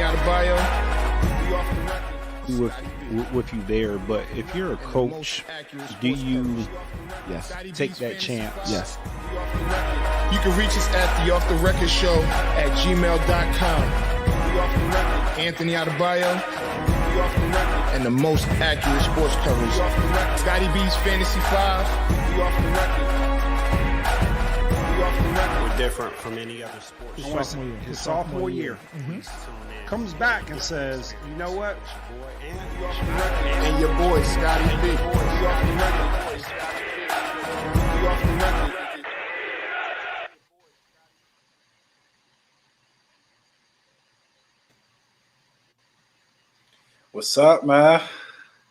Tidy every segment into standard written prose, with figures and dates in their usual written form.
Anthony Adebayo. We off the record. With you there, but if you're a coach, do you take that chance? Yes. You can reach us at the Off the Record Show at gmail.com. We off the record. Anthony Adebayo. We off the record. And the most accurate sports coverage. We off the record. Scotty B's Fantasy 5. We off the record. We off the record. We're different from any other sports. His sophomore year. Comes back and says, you know what? And your boy, Scotty B. We off the record. We off the record. What's up, man?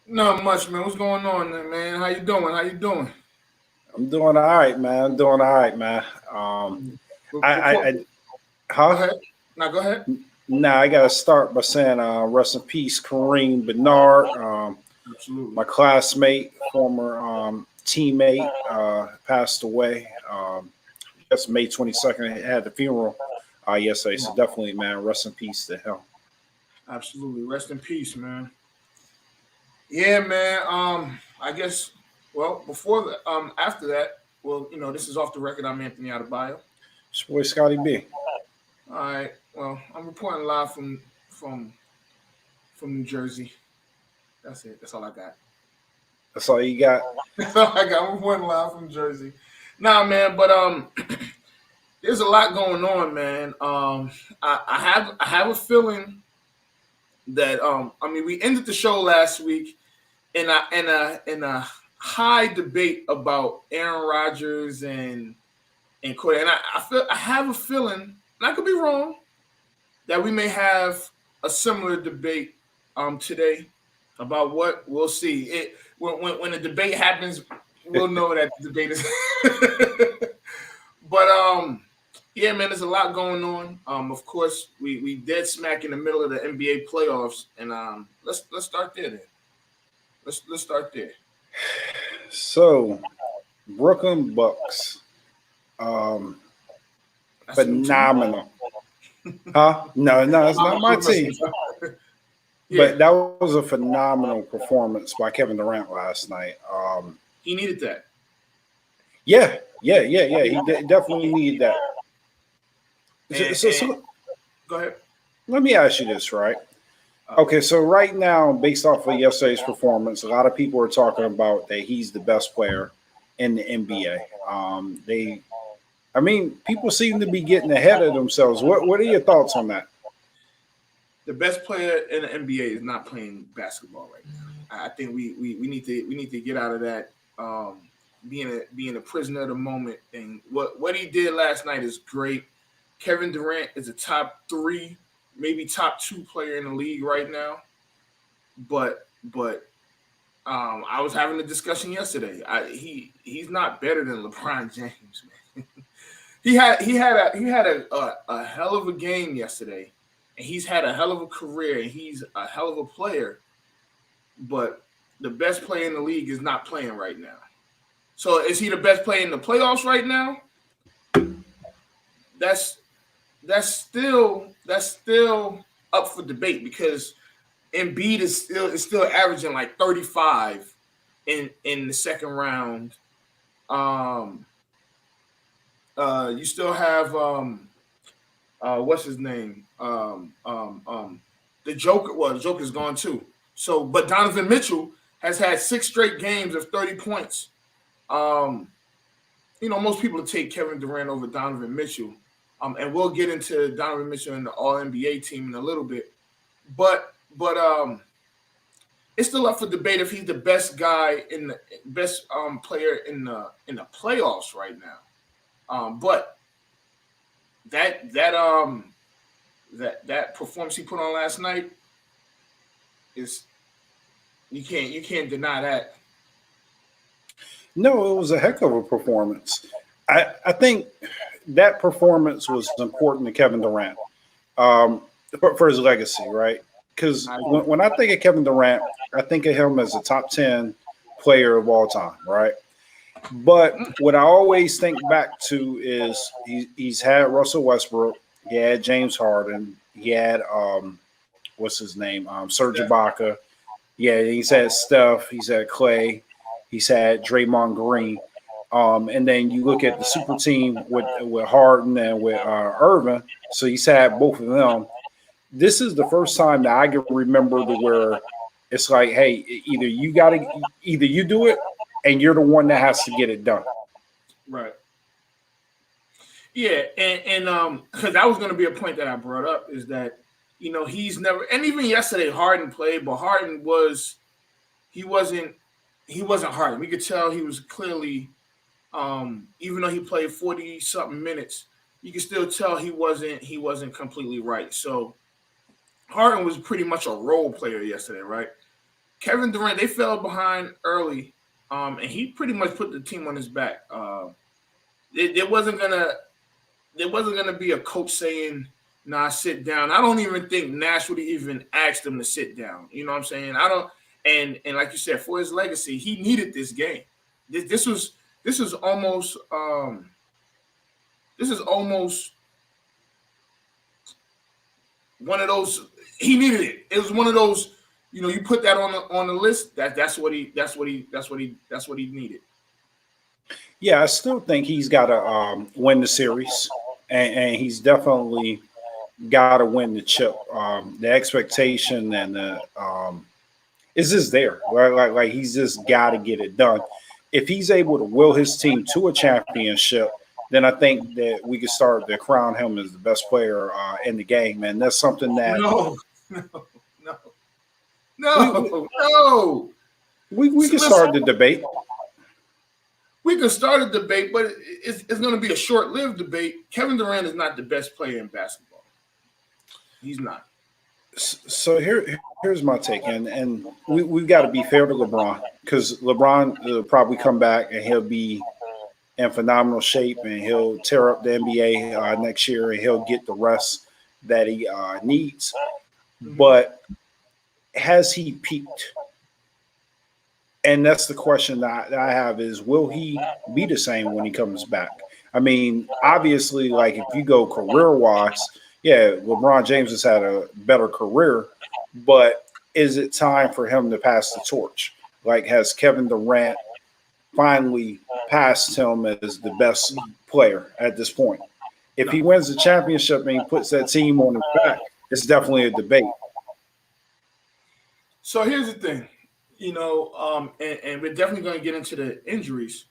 Not much, man. What's going on, man? How you doing? I'm doing all right, man. Go ahead. Go ahead. Nah, I gotta start by saying rest in peace, Kareem Bernard, Absolutely. my classmate, former teammate, passed away. That's May 22nd. I had the funeral yesterday, so definitely, man, rest in peace to him. Absolutely. Rest in peace, man. Yeah, man. I guess, well, before that, after that, well, you know, this is Off the Record. I'm Anthony Adebayo. It's your boy, Scotty B. All right. Well, I'm reporting live from New Jersey. That's it. That's all I got. That's all you got? That's all I got. I'm reporting live from Jersey. Nah, man, but there's a lot going on, man. I have a feeling that I mean, we ended the show last week in a high debate about Aaron Rodgers and Corey, and I have a feeling, and I could be wrong, that we may have a similar debate today about what we'll see. When the debate happens, we'll know that the debate is. But yeah, man, there's a lot going on. Of course, we dead smack in the middle of the NBA playoffs, and let's start there. Then. Let's start there. So, Brooklyn Bucks, phenomenal. Huh? No, it's not my team. Yeah. But that was a phenomenal performance by Kevin Durant last night. He needed that. Yeah. He definitely needed that. So, go ahead. let me ask you this, right? Okay, so right now, based off of yesterday's performance, a lot of people are talking about that he's the best player in the NBA. People seem to be getting ahead of themselves. What are your thoughts on that? The best player in the NBA is not playing basketball right now. I think we need to get out of that being a prisoner of the moment thing. What he did last night is great. Kevin Durant is a top 3, maybe top 2 player in the league right now. But I was having a discussion yesterday. He's not better than LeBron James, man. he had a hell of a game yesterday, and he's had a hell of a career, and he's a hell of a player. But the best player in the league is not playing right now. So is he the best player in the playoffs right now? That's still up for debate because Embiid is still averaging like 35 in the second round. You still have what's his name? The Joker. Well, the Joker's gone too. So, but Donovan Mitchell has had 6 straight games of 30 points. Most people take Kevin Durant over Donovan Mitchell. And we'll get into Donovan Mitchell and the All-NBA team in a little bit. But it's still up for debate if he's the best guy in the best player in the playoffs right now. But that performance he put on last night is you can't deny that. No, it was a heck of a performance. I think that performance was important to Kevin Durant for his legacy, right? Because when I think of Kevin Durant, I think of him as a top 10 player of all time, right? But what I always think back to is he's had Russell Westbrook, he had James Harden, he had what's his name? Serge Ibaka. Yeah, he's had Steph. He's had Clay. He's had Draymond Green. And then you look at the super team with Harden and with Irvin. So he's had both of them. This is the first time that I can remember where it's like, hey, either you do it, and you're the one that has to get it done. Right. Yeah, and because that was going to be a point that I brought up is that he's never, and even yesterday Harden played, but Harden wasn't Harden. We could tell he was clearly, even though he played 40-something minutes, you can still tell he wasn't completely right. So Harden was pretty much a role player yesterday, right? Kevin Durant, they fell behind early, and he pretty much put the team on his back. There wasn't gonna be a coach saying, "Nah, sit down." I don't even think Nash would have even asked him to sit down. You know what I'm saying? I don't. And like you said, for his legacy, he needed this game. This is almost one of those. He needed it. It was one of those. You put that on the list. That's what he needed. Yeah, I still think he's got to win the series, and he's definitely got to win the chip. The expectation and the is just there, right? Like he's just got to get it done. If he's able to will his team to a championship, then I think that we can start to crown him as the best player in the game, and that's something that No. We can start the debate. We can start a debate, but it's going to be a short-lived debate. Kevin Durant is not the best player in basketball. He's not. So here's my take, and we've got to be fair to LeBron, because LeBron will probably come back and he'll be in phenomenal shape and he'll tear up the NBA next year and he'll get the rest that he needs. But has he peaked? And that's the question that I have is, will he be the same when he comes back? I mean, obviously, like if you go career-wise, yeah, LeBron James has had a better career, but is it time for him to pass the torch? Like, has Kevin Durant finally passed him as the best player at this point? If he wins the championship and he puts that team on his back, it's definitely a debate. So here's the thing. And we're definitely going to get into the injuries,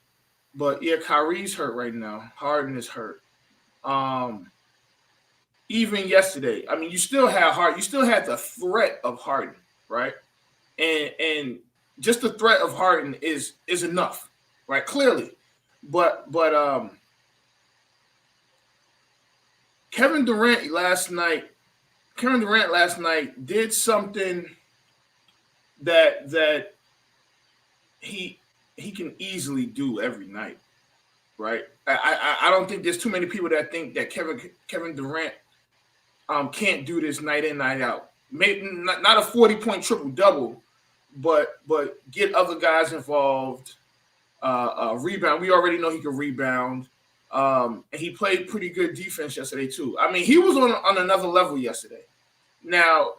but yeah, Kyrie's hurt right now. Harden is hurt. Even yesterday, I mean, you still had Harden. You still had the threat of Harden, right? And just the threat of Harden is enough, right? Clearly, but Kevin Durant last night did something that he can easily do every night, right? I don't think there's too many people that think that Kevin Durant can't do this night in, night out. Maybe not a 40-point triple-double, but get other guys involved. Rebound. We already know he can rebound. And he played pretty good defense yesterday too. I mean, he was on another level yesterday. Now,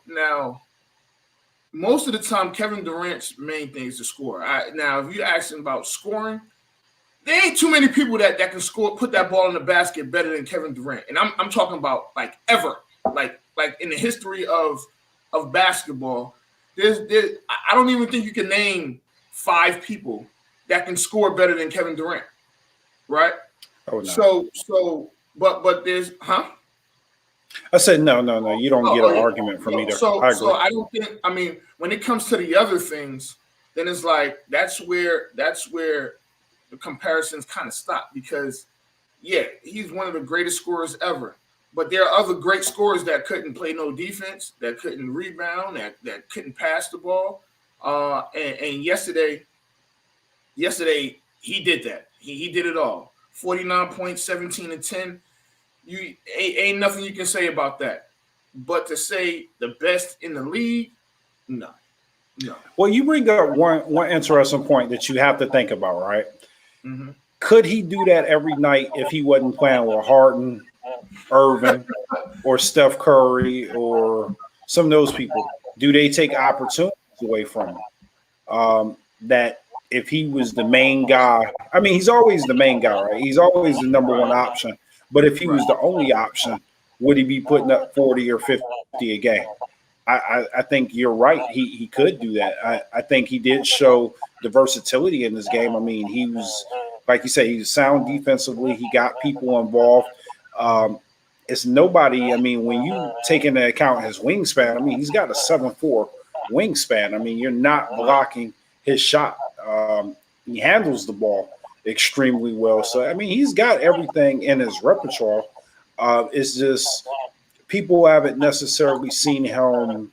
most of the time, Kevin Durant's main thing is to score. Now, if you ask him about scoring, there ain't too many people that can score, put that ball in the basket better than Kevin Durant. And I'm talking about like ever, like in the history of basketball. I don't even think you can name 5 people that can score better than Kevin Durant, right? Oh no. So, but there's I said no. You don't get an argument from me there. So I don't think. I mean, when it comes to the other things, then it's like that's where the comparisons kind of stop, because yeah, he's one of the greatest scorers ever. But there are other great scorers that couldn't play no defense, that couldn't rebound, that couldn't pass the ball. And yesterday he did that. He did it all. 49 points, 17 and 10. You ain't nothing you can say about that. But to say the best in the league, no. Well, you bring up one interesting point that you have to think about, right? Mm-hmm. Could he do that every night if he wasn't playing with Harden, Irvin, or Steph Curry, or some of those people, do they take opportunities away from him? That if he was the main guy, I mean, he's always the main guy, right? He's always the number one option. But if he was the only option, would he be putting up 40 or 50 a game? I think you're right. He could do that. I think he did show the versatility in this game. I mean, he was, like you say, he was sound defensively. He got people involved. It's nobody. I mean, when you take into account his wingspan, I mean, he's got a 7'4" wingspan. I mean, you're not blocking his shot. He handles the ball extremely well. So, I mean, he's got everything in his repertoire. It's just people haven't necessarily seen him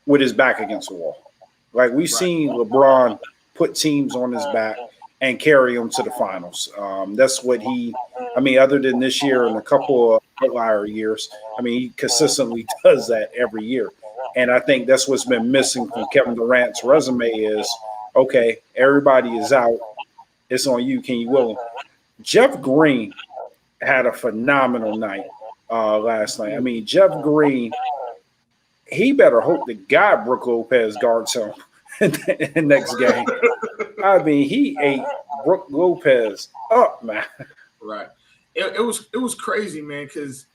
with his back against the wall. Like we've seen LeBron put teams on his back and carry them to the finals. That's what other than this year and a couple of outlier years, I mean, he consistently does that every year. And I think that's what's been missing from Kevin Durant's resume is, okay, everybody is out. It's on you. Can you will him? Jeff Green had a phenomenal night last night. I mean, Jeff Green, he better hope to God Brook Lopez guards him in the next game. I mean, he ate Brook Lopez up, man. Right. It was crazy, man, because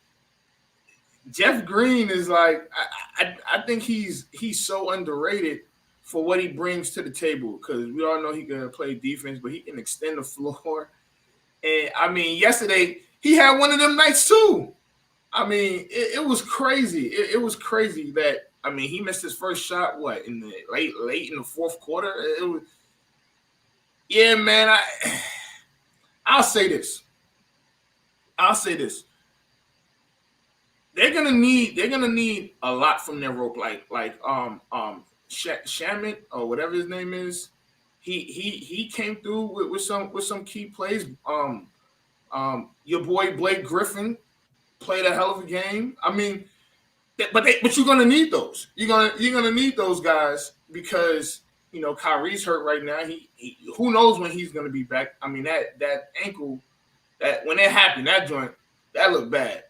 Jeff Green is like, I think he's so underrated for what he brings to the table, because we all know he can play defense, but he can extend the floor. And I mean, yesterday he had one of them nights too. I mean, it was crazy. It was crazy that, I mean, he missed his first shot, in the late in the fourth quarter. Yeah, man, I'll say this. They're gonna need a lot from their rope, like Shamit or whatever his name is. He came through with some key plays. Your boy Blake Griffin played a hell of a game. I mean, but you're gonna need those. You're gonna need those guys because Kyrie's hurt right now. He who knows when he's gonna be back. I mean that ankle, that when it happened, that joint that looked bad,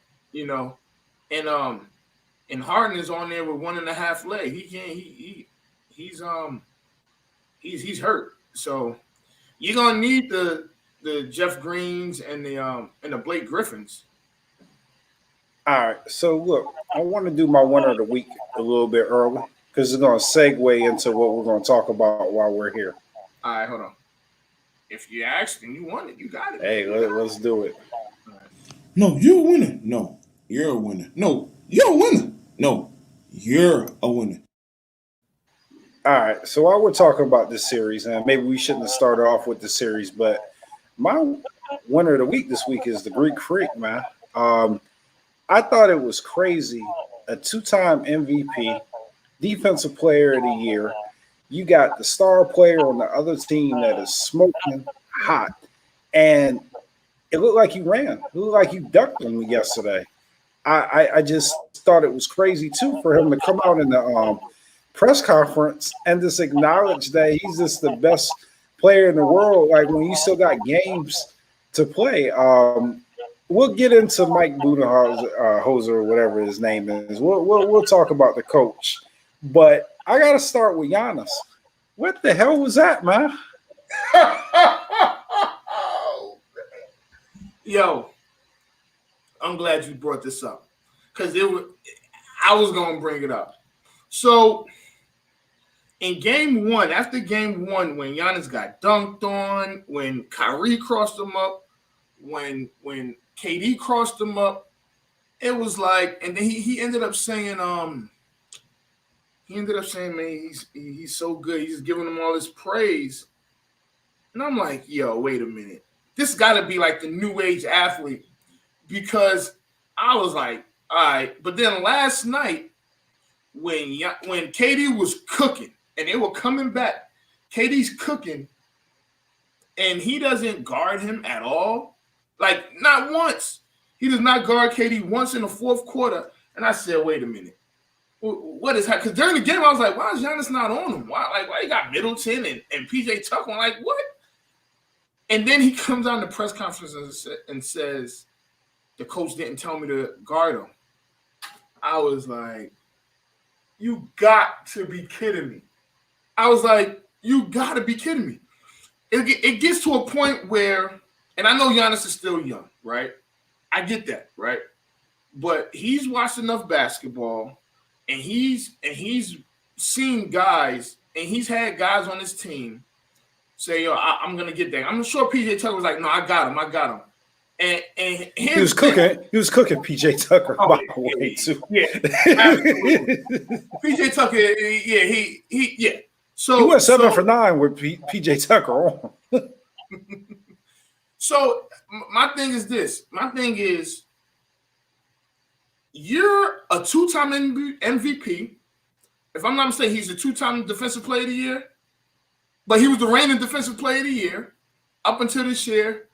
and Harden is on there with 1.5 leg. He's hurt. So you're gonna need the Jeff Greens and the Blake Griffins. All right. So look, I want to do my winner of the week a little bit early because it's going to segue into what we're going to talk about while we're here. All right, hold on. If you asked and you won it, you got it. Hey, let's do it. Right. No, you're a winner. No, you're a winner. No, you're a winner. No, you're a winner. All right. So while we're talking about this series, and maybe we shouldn't have started off with the series, but my winner of the week this week is the Greek Freak, man. I thought it was crazy. A 2-time MVP, Defensive Player of the Year. You got the star player on the other team that is smoking hot. And it looked like he ran. It looked like he ducked him yesterday. I just thought it was crazy, too, for him to come out in the press conference and just acknowledge that he's just the best player in the world. Like, when you still got games to play. We'll get into Mike Budenholzer or whatever his name is. We'll talk about the coach, but I got to start with Giannis. What the hell was that, man? Yo, I'm glad you brought this up because I was going to bring it up. So in game one, after game one, when Giannis got dunked on, when Kyrie crossed him up, when KD crossed him up, it was like, and then he ended up saying, man, he's so good. He's giving him all this praise. And I'm like, yo, wait a minute. This got to be like the new age athlete, because I was like, all right. But then last night, when KD was cooking and they were coming back, KD's cooking, and he doesn't guard him at all. Like, not once. He does not guard KD once in the fourth quarter. And I said, wait a minute. What is happening? Because during the game, I was like, why is Giannis not on him? Why you got Middleton and PJ Tucker? I'm like, what? And then he comes on the press conference and says, the coach didn't tell me to guard him. I was like, you got to be kidding me. I was like, you got to be kidding me. It gets to a point where, and I know Giannis is still young, right? I get that, right? But he's watched enough basketball, and he's seen guys, and he's had guys on his team say, "Yo, I'm gonna get that." I'm sure PJ Tucker was like, "No, I got him." And he was cooking. He was cooking PJ Tucker by the way too. Yeah, absolutely. PJ Tucker, yeah. So he went 7 for 9 with PJ Tucker on. So my thing is this. My thing is, you're a 2-time MVP. If I'm not mistaken, he's a 2-time Defensive Player of the Year. But he was the reigning Defensive Player of the Year up until this year.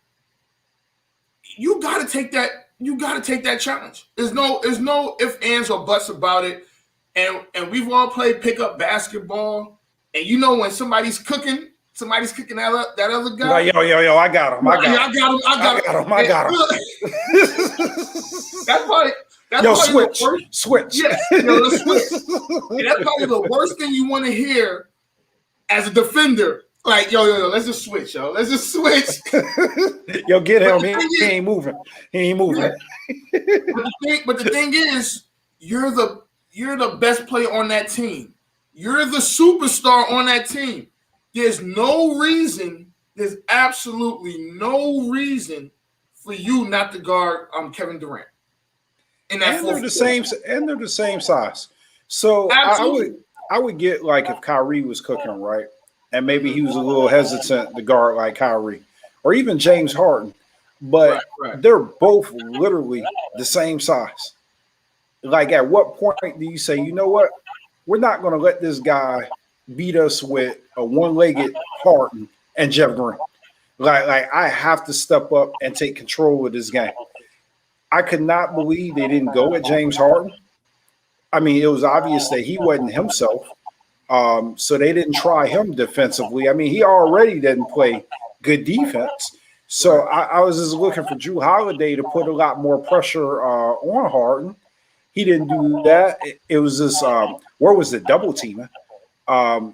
You got to take that. You got to take that challenge. There's no ifs, ands, or buts about it. And we've all played pickup basketball. And you know when somebody's cooking that other guy. Like, yo, I got him. I got him. That's probably switch. Yeah, let's switch. And that's probably the worst thing you want to hear as a defender. Like, yo, let's just switch, yo. Let's just switch. Yo, get him. He ain't moving. Yeah. But the thing is, you're the best player on that team. You're the superstar on that team. There's absolutely no reason for you not to guard Kevin Durant. And they're the same size. So I would get like if Kyrie was cooking, right? And maybe he was a little hesitant to guard like Kyrie or even James Harden. But they're both literally the same size. Like at what point do you say, you know what? We're not going to let this guy beat us with a one-legged Harden and Jeff Green. Like I have to step up and take control of this game. I could not believe they didn't go at James Harden. I mean, it was obvious that he wasn't himself. So they didn't try him defensively. I mean, he already didn't play good defense. So I was just looking for Jrue Holiday to put a lot more pressure on Harden. He didn't do that. It was this where was the double teaming? I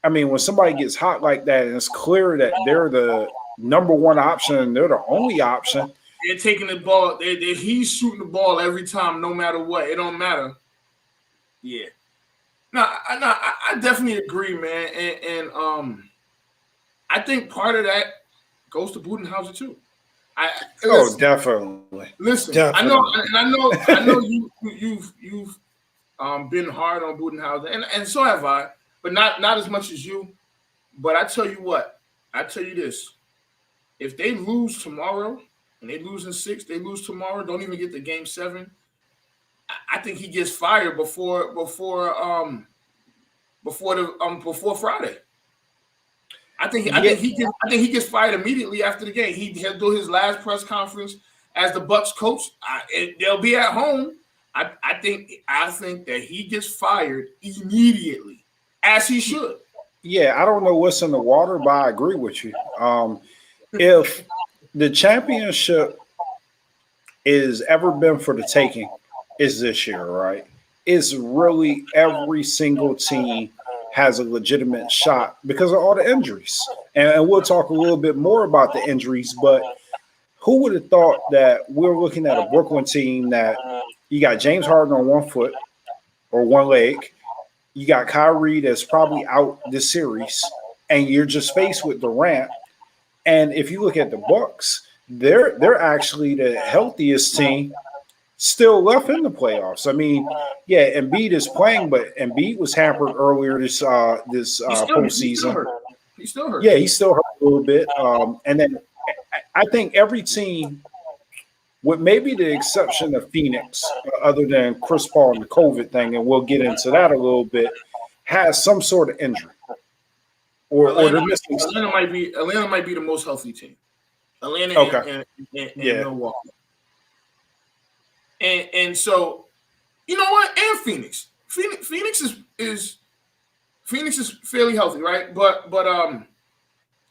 mean, when somebody gets hot like that, and it's clear that they're the number one option and they're the only option. They're taking the ball. He's shooting the ball every time, no matter what. It don't matter. Yeah. No, I definitely agree, man. And I think part of that goes to Budenholzer too. Definitely. Listen, definitely. I know you've been hard on Budenholzer, and so have I, but not as much as you. But I tell you what, I tell you this: if they lose tomorrow and they lose in 6, they lose tomorrow, don't even get to Game 7. I think he gets fired before Friday. I think he gets fired immediately after the game. He'll do his last press conference as the Bucks coach. They'll be at home. I think that he gets fired immediately, as he should. Yeah, I don't know what's in the water, but I agree with you. If the championship is ever been for the taking, is this year, right? It's really every single team has a legitimate shot because of all the injuries. And we'll talk a little bit more about the injuries, but who would have thought that we're looking at a Brooklyn team that you got James Harden on one foot or one leg, you got Kyrie that's probably out this series, and you're just faced with Durant. And if you look at the Bucks, they're actually the healthiest team still left in the playoffs. I mean, yeah, Embiid is playing, but Embiid was hampered earlier this postseason. He's still hurt. Yeah, he's still hurt a little bit. And then I think every team, with maybe the exception of Phoenix, other than Chris Paul and the COVID thing, and we'll get into that a little bit, has some sort of injury. Or they're missing. Atlanta might be the most healthy team. Atlanta and Milwaukee. And so, you know what? And Phoenix is fairly healthy, right? But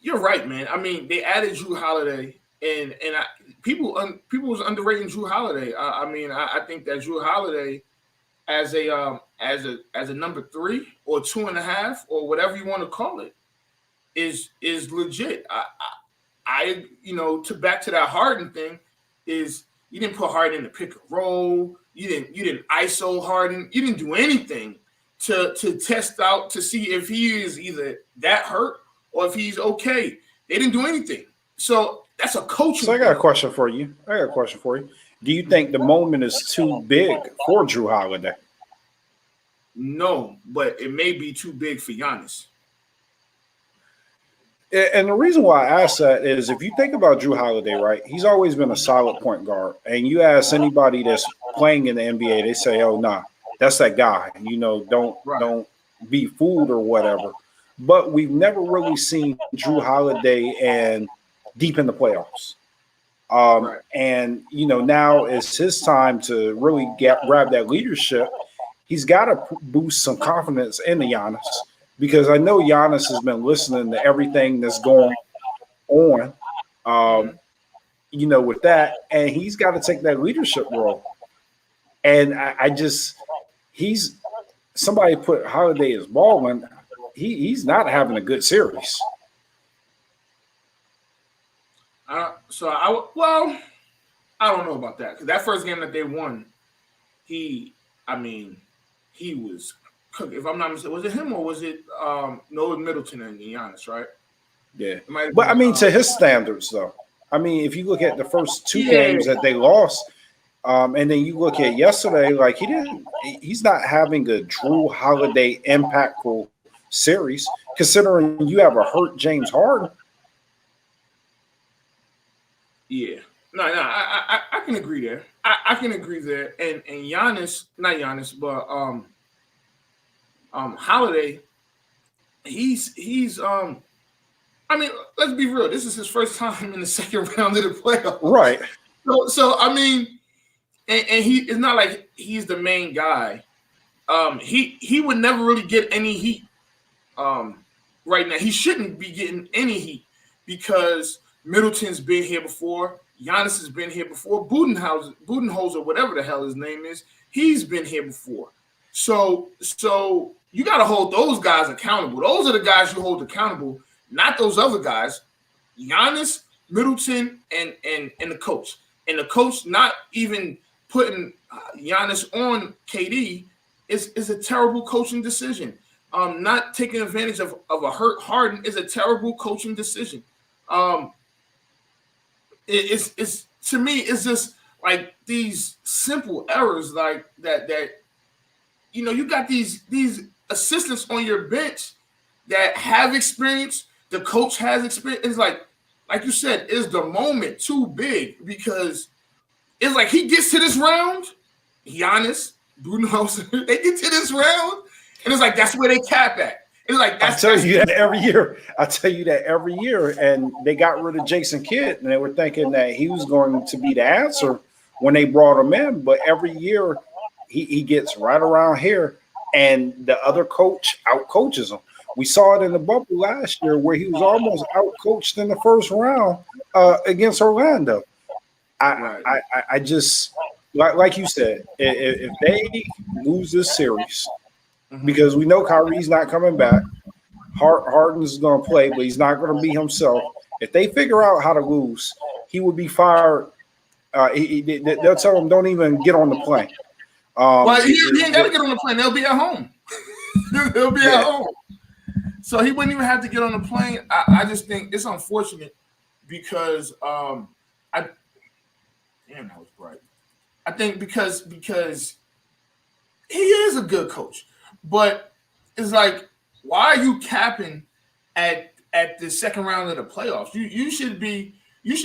you're right, man. I mean, they added Jrue Holiday, and people was underrating Jrue Holiday. I think that Jrue Holiday as a number 3 or 2.5 or whatever you want to call it is legit. I to back to that Harden thing is you didn't put Harden in the pick and roll. You didn't ISO Harden. You didn't do anything to test out to see if he is either that hurt or if he's okay. They didn't do anything. So that's a coaching. So I got a question for you. Do you think the moment is too big for Drew Holiday? No, but it may be too big for Giannis. And the reason why I ask that is if you think about Drew Holiday, right, he's always been a solid point guard. And you ask anybody that's playing in the NBA, they say, oh, nah, that's that guy. Don't be fooled or whatever. But we've never really seen Drew Holiday and deep in the playoffs. And, now it's his time to really grab that leadership. He's got to boost some confidence in the Giannis. Because I know Giannis has been listening to everything that's going on, with that, and he's got to take that leadership role. And somebody put Holiday as Baldwin. He's not having a good series. I don't know about that because that first game that they won, he was. If I'm not mistaken, was it him or was it Noah Middleton and Giannis, right? Yeah. But to his standards, though. If you look at the first 2 games that they lost, and then you look at yesterday, like he's not having a Drew Holiday impactful series, considering you have a hurt James Harden. Yeah. No, I can agree there. I can agree there. And Giannis, not Giannis, but Holiday, he's let's be real. This is his first time in the second round of the playoffs. Right. So and he it's not like he's the main guy. He would never really get any heat right now. He shouldn't be getting any heat because Middleton's been here before. Giannis has been here before. Budenholzer, whatever the hell his name is, he's been here before. So you got to hold those guys accountable. Those are the guys you hold accountable, not those other guys. Giannis, Middleton, and the coach. And the coach not even putting Giannis on KD is a terrible coaching decision. Not taking advantage of a hurt Harden is a terrible coaching decision. It's to me, it's just like these simple errors like that you got these assistants on your bench that have experience. The coach has experience. It's like you said, is the moment too big? Because it's like he gets to this round, Giannis, Budenholzer, they get to this round, and it's like that's where they cap at. It's like I tell you that every year. And they got rid of Jason Kidd, and they were thinking that he was going to be the answer when they brought him in. But every year he gets right around here, and the other coach out-coaches him. We saw it in the bubble last year where he was almost out-coached in the first round against Orlando. I just, like you said, if they lose this series, because we know Kyrie's not coming back, Harden's going to play, but he's not going to be himself. If they figure out how to lose, he would be fired. They'll tell him, don't even get on the plane. He ain't got to get on the plane. They'll be at home. They'll be at home. So he wouldn't even have to get on the plane. I just think it's unfortunate because damn, that was bright. I think because he is a good coach, but it's like, why are you capping at the second round of the playoffs? You should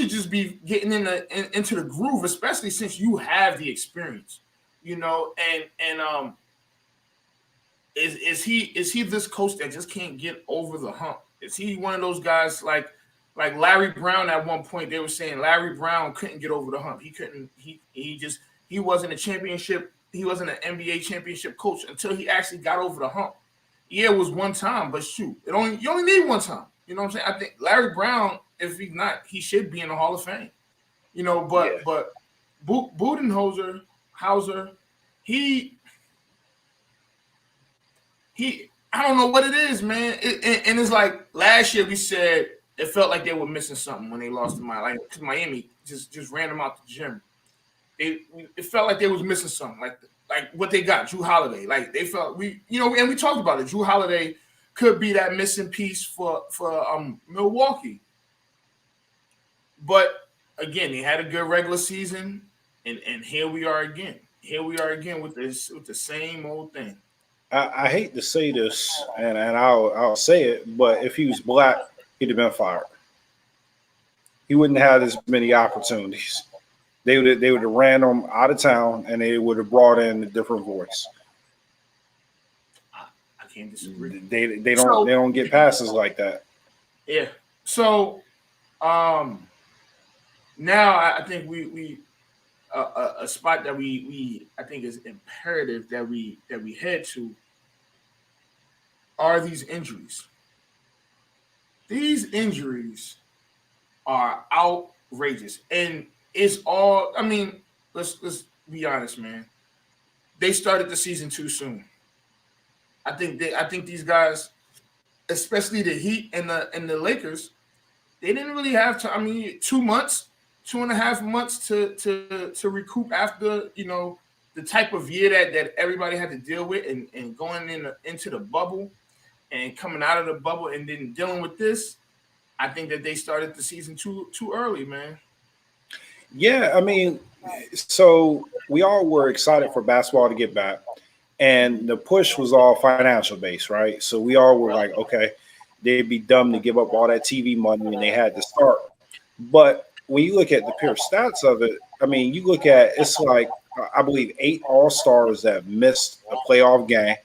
just be getting into the groove, especially since you have the experience, and is he this coach that just can't get over the hump? Is he one of those guys like Larry Brown? At one point they were saying Larry Brown couldn't get over the hump. He wasn't a championship. He wasn't an NBA championship coach until he actually got over the hump. Yeah, it was one time, but shoot, you only need one time. You know what I'm saying? I think Larry Brown, if he's not, he should be in the Hall of Fame. But Budenholzer, he I don't know what it is, man. And it's like last year we said it felt like they were missing something when they lost to Miami. Like, 'cause Miami just ran them out the gym. It felt like they was missing something, like what they got, Drew Holiday. Like they felt and we talked about it. Drew Holiday could be that missing piece for Milwaukee. But again, they had a good regular season, and here we are again. Here we are again with the same old thing. I hate to say this, and I'll say it, but if he was black, he'd have been fired. He wouldn't have as many opportunities. They would have ran him out of town, and they would have brought in a different voice. I can't disagree. They don't get passes like that. Yeah. So now I think we a spot that we I think is imperative that we head to are these injuries. These injuries are outrageous, and it's all. I mean, let's be honest, man. They started the season too soon. I think these guys, especially the Heat and the Lakers, they didn't really have to. I mean, 2 months. 2.5 months to recoup after the type of year that everybody had to deal with and going into the bubble and coming out of the bubble and then dealing with this. I think that they started the season too early, man. Yeah, I mean, so we all were excited for basketball to get back, and the push was all financial based, right? So we all were like, okay, they'd be dumb to give up all that TV money, and they had to start. But when you look at the pure stats of it, I mean, you look at it's like I believe 8 All-Stars that missed a playoff game.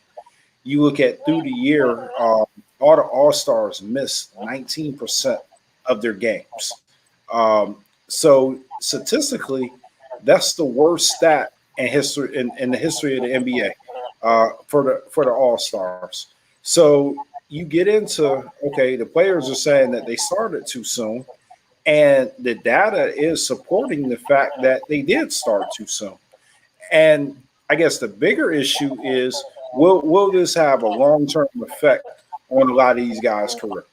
You look at through the year, all the All-Stars missed 19% of their games. So statistically, that's the worst stat in history in the history of the NBA for the All-Stars. So you get into the players are saying that they started too soon. And the data is supporting the fact that they did start too soon. And I guess the bigger issue is, will this have a long-term effect on a lot of these guys' career?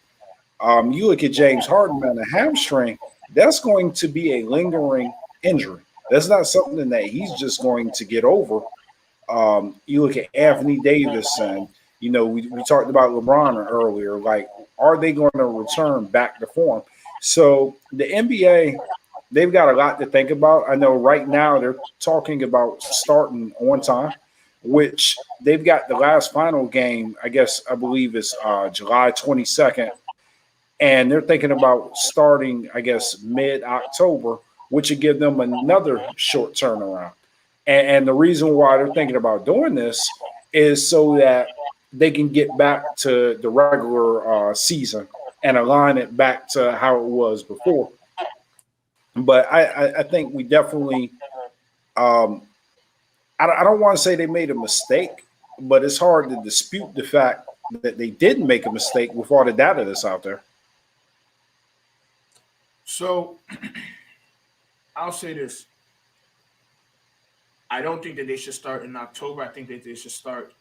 You look at James Harden, man, a hamstring, that's going to be a lingering injury. That's not something that he's just going to get over. You look at Anthony Davis, and, we talked about LeBron earlier. Like, are they going to return back to form? So the NBA, they've got a lot to think about. I know right now they're talking about starting on time, which they've got the last final game, I believe it's July 22nd. And they're thinking about starting, mid-October, which would give them another short turnaround. And the reason why they're thinking about doing this is so that they can get back to the regular season and align it back to how it was before. But I think we definitely I don't want to say they made a mistake, but it's hard to dispute the fact that they didn't make a mistake with all the data that's out there. So I'll say this. I don't think that they should start in October. I think that they should start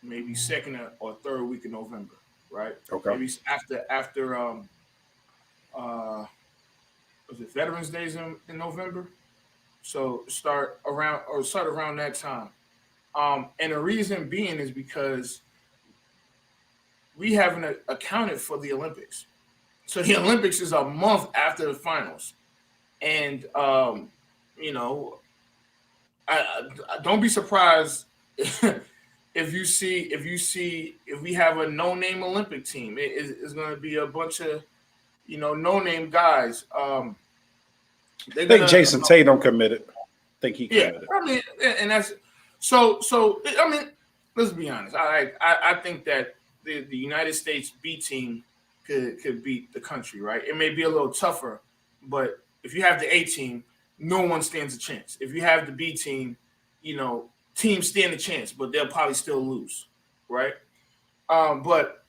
maybe second or third week in November. Right. Okay. Maybe after was it Veterans Days in November? So start around that time. And the reason being is because we haven't accounted for the Olympics. So the Olympics is a month after the finals, and I don't be surprised. If we have a no-name Olympic team, it's going to be a bunch of, no-name guys. I think Jason Tatum committed. I think he committed. I mean, and that's so. I mean, let's be honest. I think that the United States B team could beat the country, right? It may be a little tougher, but if you have the A team, no one stands a chance. If you have the B team, teams stand a chance, but they'll probably still lose, right? But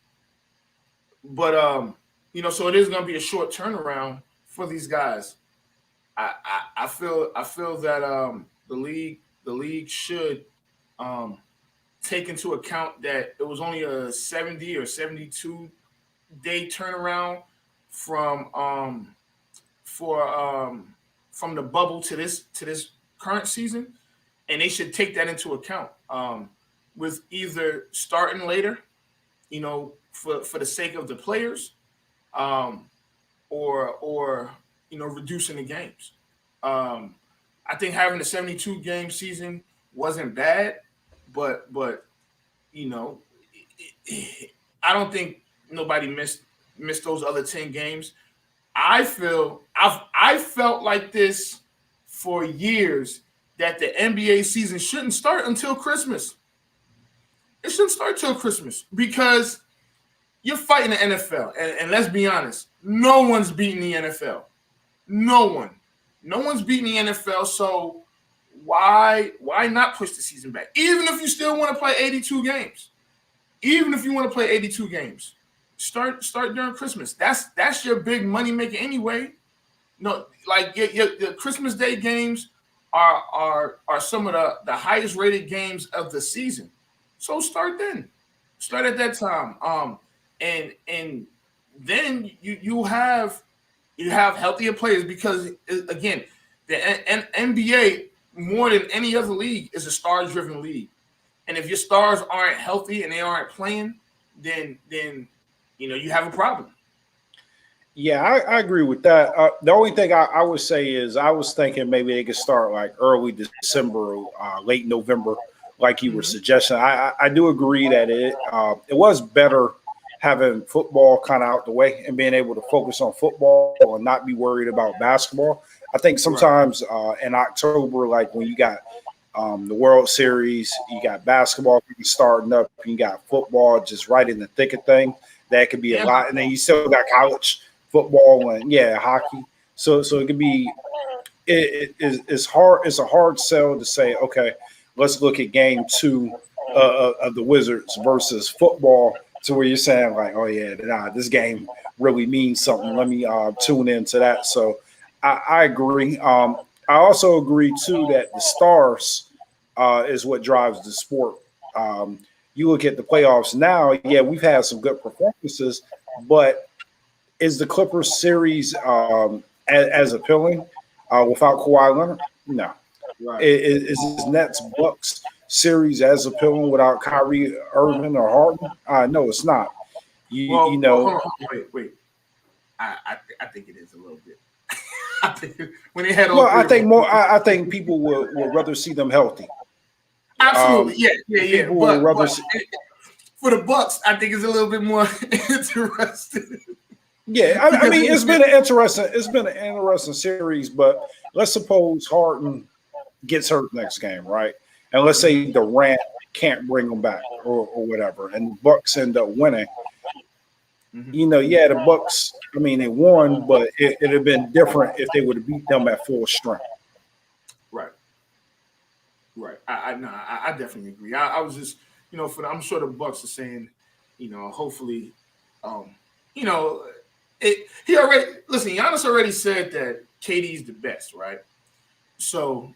so it is going to be a short turnaround for these guys. I feel that the league should take into account that it was only a 70 or 72 day turnaround from the bubble to this current season, and they should take that into account with either starting later, for the sake of the players, or reducing the games. I think having a 72 game season wasn't bad, but I don't think nobody missed those other 10 games. I felt like this for years, that the NBA season shouldn't start until Christmas. It shouldn't start till Christmas because you're fighting the NFL. And let's be honest, no one's beating the NFL. No one. No one's beating the NFL, so why not push the season back? Even if you still want to play 82 games. Even if you want to play 82 games. Start during Christmas. That's your big money maker anyway. No, like your Christmas Day games are some of the highest rated games of the season. So start then. Start at that time. And then you have healthier players because again, the NBA more than any other league is a star-driven league. And if your stars aren't healthy and they aren't playing, then you have a problem. Yeah, I agree with that. The only thing I would say is I was thinking maybe they could start like early December, late November, like you were suggesting. I do agree that it was better having football kind of out the way and being able to focus on football and not be worried about basketball. I think sometimes in October, like when you got the World Series, you got basketball starting up, and you got football just right in the thick of things. That could be a lot, and then you still got college football and hockey. So it could be it's hard. It's a hard sell to say, okay, let's look at game 2 of the Wizards versus football, to where you're saying like, oh yeah, this game really means something. Let me tune into that. So I agree. I also agree too that the stars is what drives the sport. You look at the playoffs now, we've had some good performances, but is the Clippers series as appealing without Kawhi Leonard? No. Right. Is this Nets Bucks series as appealing without Kyrie Irving or Harden? No, it's not. Wait. I think it is a little bit. I think when they had I think people would rather see them healthy. Absolutely, yeah. But for the Bucks, I think it's a little bit more interesting. Yeah, I mean, it's been an interesting series. But let's suppose Harden gets hurt next game, right? And let's say Durant can't bring him back or whatever, and the Bucks end up winning. The Bucks. I mean, they won, but it'd have been different if they would have beat them at full strength. Right. I definitely agree. I was just, I'm sure the Bucks are saying, hopefully, Giannis already said that KD's the best, right? So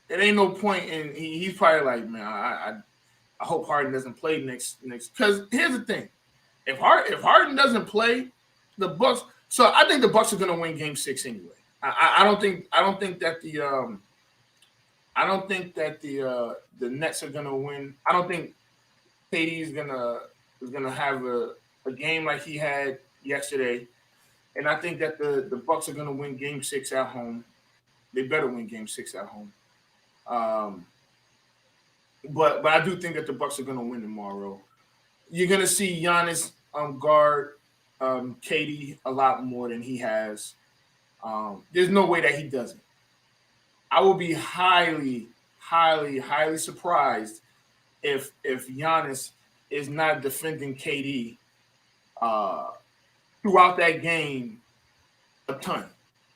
it ain't no point in. He's probably like, man, I hope Harden doesn't play next. Because here's the thing, if Harden doesn't play, the Bucks. So I think the Bucks are going to win Game 6 anyway. I don't think that the Nets are gonna win. I don't think KD is gonna have a game like he had yesterday, and I think that the Bucks are gonna win Game 6 at home. They better win Game 6 at home. But I do think that the Bucks are gonna win tomorrow. You're gonna see Giannis guard KD a lot more than he has. There's no way that he doesn't. I will be highly, highly, highly surprised if Giannis is not defending KD throughout that game a ton.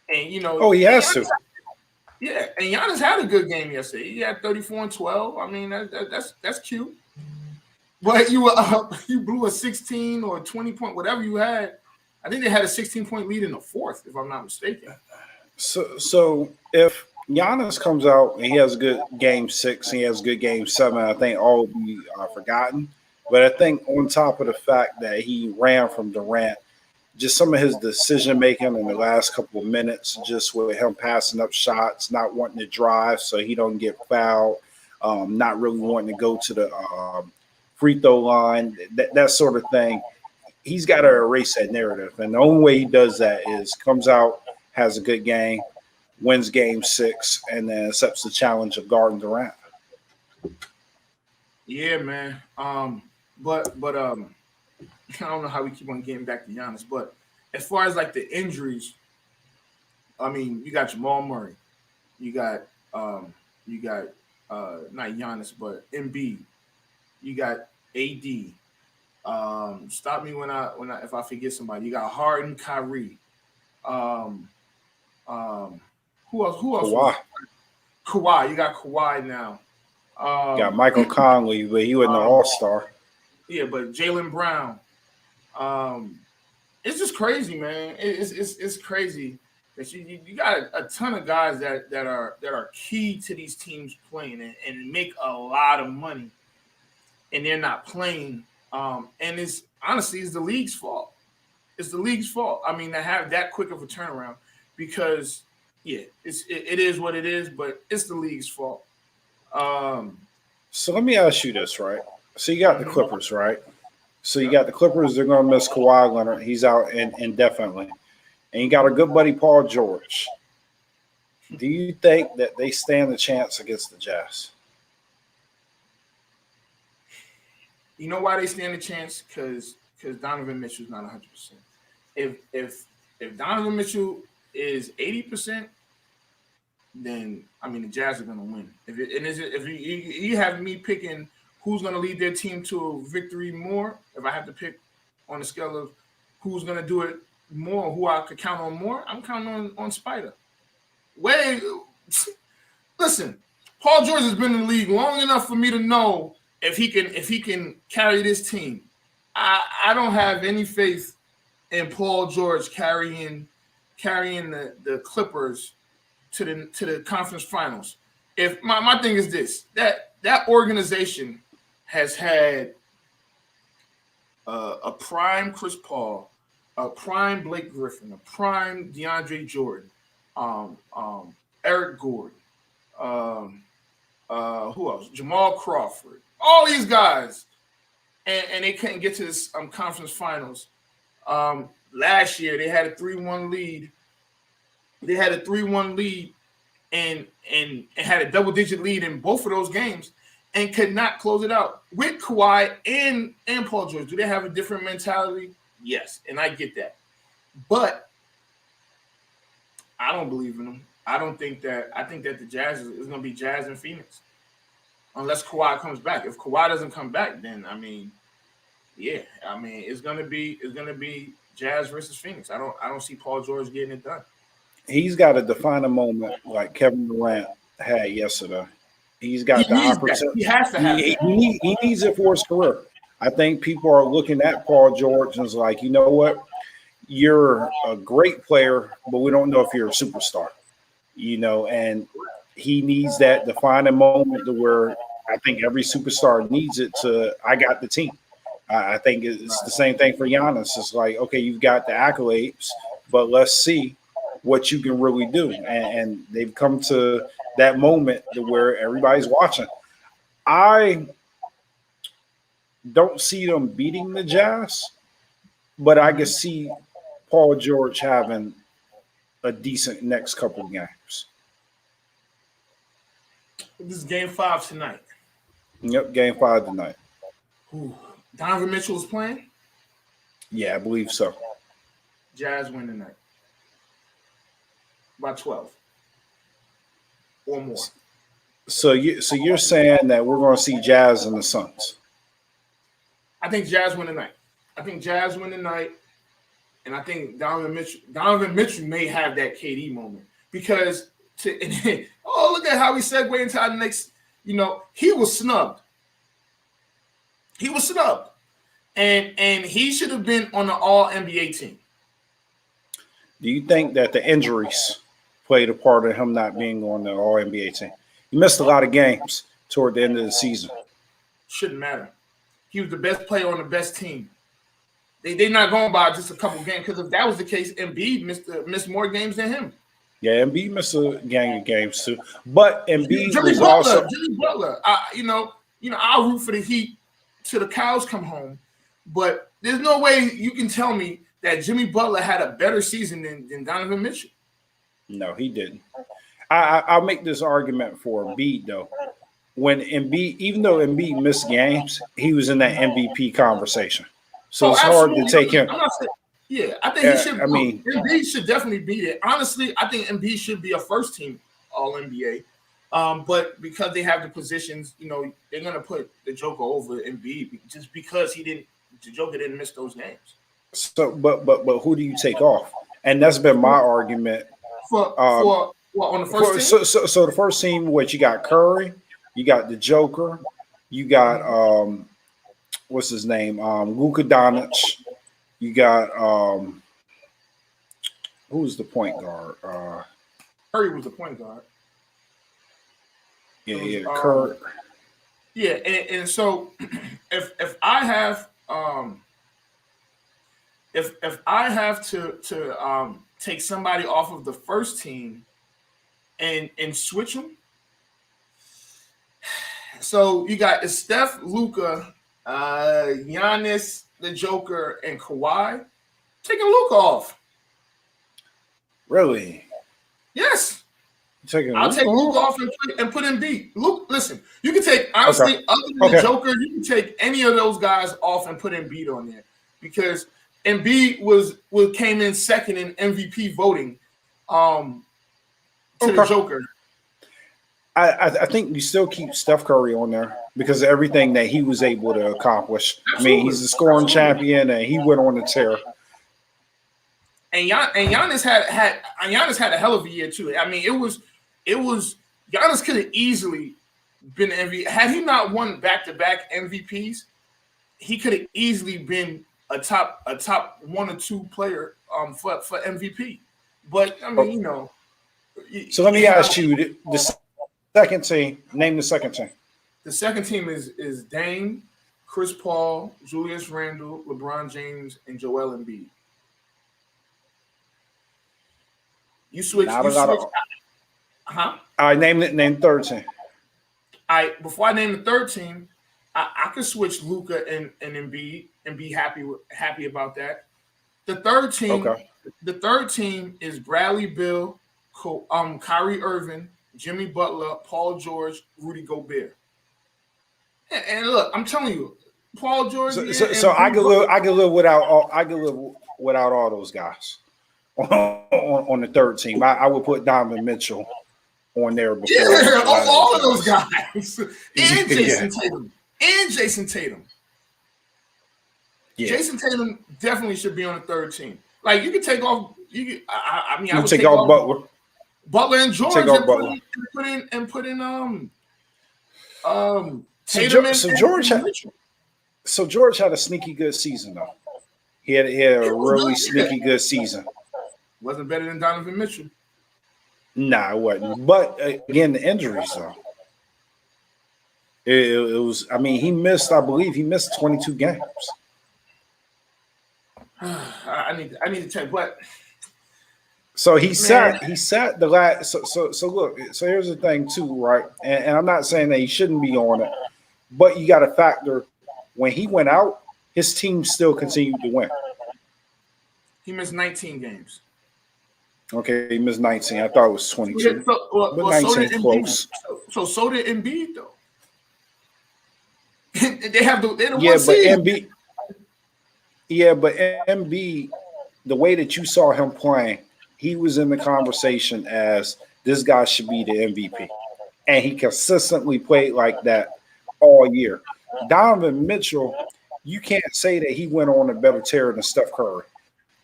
And he has to. Yeah, and Giannis had a good game yesterday. He had 34 and 12. I mean, that's cute. But you blew a 16 or 20 point, whatever you had. I think they had a 16-point lead in the fourth, if I'm not mistaken. So if Giannis comes out and he has a good game 6, he has a good game 7. I think all will be forgotten. But I think on top of the fact that he ran from Durant, just some of his decision making in the last couple of minutes, just with him passing up shots, not wanting to drive so he don't get fouled, not really wanting to go to the free throw line, that sort of thing. He's got to erase that narrative. And the only way he does that is comes out, has a good game, wins game 6, and then accepts the challenge of guarding Durant. Yeah, man. But I don't know how we keep on getting back to Giannis, but as far as like the injuries, I mean, you got Jamal Murray, you got not Giannis, but Embiid, you got AD. Stop me when I if I forget somebody. You got Harden, Kyrie. Who else? Kawhi. Kawhi. You got Kawhi now. Got Michael Conley, but he wasn't an all-star. Yeah, but Jaylen Brown. It's just crazy, man. It's crazy that you got a ton of guys that are key to these teams playing and make a lot of money, and they're not playing. And it's the league's fault. It's the league's fault. I mean, to have that quick of a turnaround, because it is what it is, but it's the league's fault. So let me ask you this, right? So you got the Clippers, right? So you got the Clippers. They're going to miss Kawhi Leonard. He's out indefinitely. And you got our good buddy Paul George. Do you think that they stand a chance against the Jazz? You know why they stand a chance? Because Donovan Mitchell's not 100%. If Donovan Mitchell is 80%, then I mean the Jazz are going to win. If you have me picking who's going to lead their team to a victory more, if I have to pick on the scale of who's going to do it more, who I could count on more, I'm counting on Spider. Listen, Paul George has been in the league long enough for me to know if he can carry this team. I don't have any faith in Paul George carrying the Clippers to the conference finals. If my thing is this, that organization has had a prime Chris Paul, a prime Blake Griffin, a prime DeAndre Jordan, Eric Gordon, who else? Jamal Crawford. All these guys, and they couldn't get to this conference finals. Last year they had a 3-1 lead. And had a double-digit lead in both of those games and could not close it out. With Kawhi and Paul George, do they have a different mentality? Yes, and I get that. But I don't believe in them. I think that the Jazz is going to be Jazz and Phoenix. Unless Kawhi comes back. If Kawhi doesn't come back, then it's going to be Jazz versus Phoenix. I don't see Paul George getting it done. He's got to define a moment like Kevin Durant had yesterday. He's got the opportunity. He has to have it. He needs it for his career. I think people are looking at Paul George and is like, you know what? You're a great player, but we don't know if you're a superstar. And he needs that defining moment to where I think every superstar needs it to, I got the team. I think it's the same thing for Giannis. It's like, okay, you've got the accolades, but let's see what you can really do. And they've come to that moment to where everybody's watching. I don't see them beating the Jazz, but I can see Paul George having a decent next couple of games. This is game 5 tonight. Yep, game 5 tonight. Ooh. Donovan Mitchell is playing? Yeah, I believe so. Jazz win tonight. By 12 or more. So you're saying that we're going to see Jazz and the Suns? I think Jazz win tonight. And I think Donovan Mitchell may have that KD moment because look at how we segue into our next. He was snubbed. And he should have been on the All NBA team. Do you think that the injuries played a part of him not being on the All NBA team. He missed a lot of games toward the end of the season. Shouldn't matter. He was the best player on the best team. They're not going by just a couple games, because if that was the case, Embiid missed more games than him. Yeah, Embiid missed a gang of games too. But Embiid Jimmy was Butler, also Jimmy Butler. I'll root for the Heat till the cows come home. But there's no way you can tell me that Jimmy Butler had a better season than Donovan Mitchell. No, he didn't. I'll make this argument for Embiid though. When Embiid, even though Embiid missed games, he was in that MVP conversation. So it's hard to take him. I'm not saying, I think he should. I mean, Embiid should definitely be there. Honestly, I think Embiid should be a first team All NBA. But because they have the positions, they're gonna put the Joker over Embiid just because the Joker didn't miss those games. So, but who do you take off? And that's been my argument. For on the first team? So the first team, what you got? Curry, you got the Joker, you got what's his name? Luka Doncic. You got who's the point guard? Curry was the point guard. Curry. Yeah, and so if I have if I have to take somebody off of the first team and switch them, so you got Steph, Luka, Giannis, the Joker, and Kawhi. Taking Luka off. Really? Yes. I'll take Luka off and put Embiid. Luke, listen, you can take, honestly, other than the Joker, you can take any of those guys off and put Embiid on there, because Embiid came in second in MVP voting to the Joker. I think you still keep Steph Curry on there because of everything that he was able to accomplish. Absolutely. I mean, he's a scoring champion, and he went on a tear. And Giannis had a hell of a year too. I mean, it was Giannis could have easily been MVP. Had he not won back-to-back MVPs, he could have easily been a top 1 or 2 player for MVP. But I mean, So let me ask you the second team. Name the second team. The second team is Dame, Chris Paul, Julius Randle, LeBron James, and Joel Embiid. You switch. All right, name third team. Before I name the third team, I could switch Luka and Embiid and be happy about that. The third team is Bradley Beal, Kyrie Irving, Jimmy Butler, Paul George, Rudy Gobert. And look, I'm telling you, Paul George. So I could live without all those guys on the third team. I would put Donovan Mitchell on there before. Yeah, all of those guys, and Jason Tatum. Yeah. Jason Tatum definitely should be on the third team. Like, you could take off. I would take off Butler and George and put in Tatum So George had a sneaky good season though. He had a really sneaky good season. Wasn't better than Donovan Mitchell. Nah, it wasn't. But again, the injuries though. It was. I mean, I believe he missed 22 games. I need to check, but. So he sat the last. So look. So here's the thing too, right? And I'm not saying that he shouldn't be on it, but you got to factor when he went out, his team still continued to win. He missed 19 games. Okay, he missed 19. I thought it was 22. But 19 close. So did Embiid though. They're the yeah, one seed. Embiid. Yeah, but Embiid, the way that you saw him playing, he was in the conversation as this guy should be the MVP. And he consistently played like that all year. Donovan Mitchell, you can't say that he went on a better tear than Steph Curry.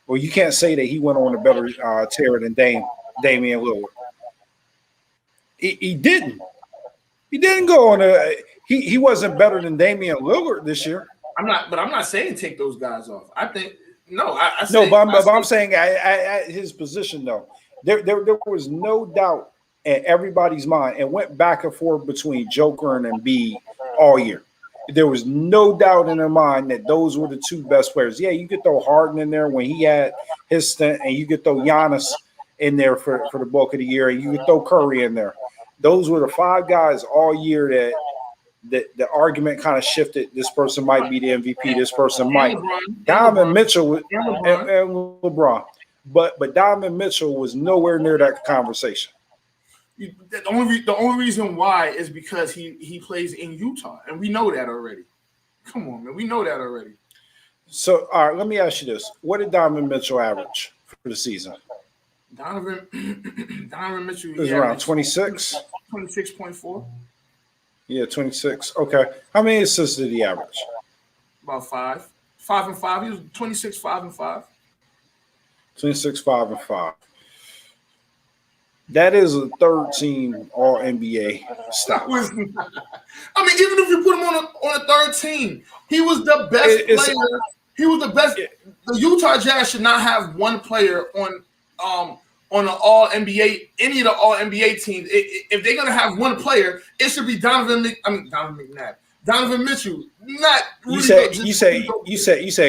Or you can't say that he went on a better tear than Damian Lillard. He didn't. He didn't go on a he wasn't better than Damian Lillard this year. I'm not saying take those guys off. I think I'm saying at his position though. There was no doubt in everybody's mind, and went back and forth between Joker and Embiid all year. There was no doubt in their mind that those were the two best players. Yeah, you could throw Harden in there when he had his stint, and you could throw Giannis in there for the bulk of the year, and you could throw Curry in there. Those were the five guys all year that the argument kind of shifted. This person might be the MVP. This person might. Donovan Mitchell and LeBron. But Donovan Mitchell was nowhere near that conversation. The only reason why is because he plays in Utah, and we know that already. Come on, man, we know that already. So, all right, let me ask you this: what did Donovan Mitchell average for the season? Donovan Mitchell It was around 26, 26.4. Yeah, 26. Okay, how many assists did he average? About 5 and 5. He was 26, 5 and 5. 26, 5 and 5. That is a third team All NBA stop. I mean, even if you put him on a third team, he was the best player. He was the best. The Utah Jazz should not have one player on an All NBA, any of the All NBA teams. If they're gonna have one player, it should be Donovan Mitchell. Not really you said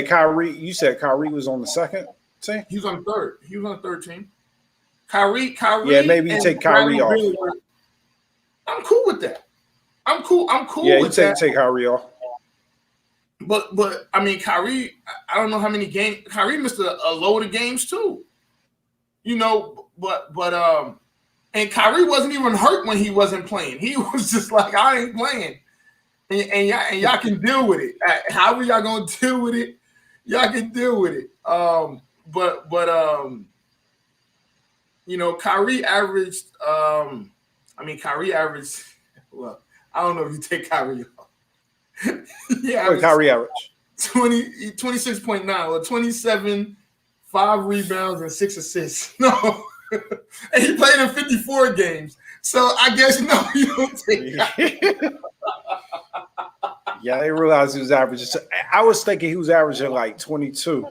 Kyrie. You said Kyrie was on the second team. He was on the third. He was on the third team. Kyrie. Yeah, maybe you take Kyrie off. I'm cool with that. I'm cool. Yeah, with that. Take Kyrie off. But I mean, Kyrie. I don't know how many games. Kyrie missed a load of games too. You know, but and Kyrie wasn't even hurt when he wasn't playing. He was just like, I ain't playing, and y'all can deal with it. However y'all gonna deal with it, y'all can deal with it. You know, Kyrie averaged. Kyrie averaged. Well, I don't know if you take Kyrie off. Yeah, Kyrie averaged 26.9 or 27, 5 rebounds and 6 assists. No, and he played in 54 games. So I guess no, you don't take Kyrie. Yeah, they realized he was averaging. I was thinking he was averaging like 22.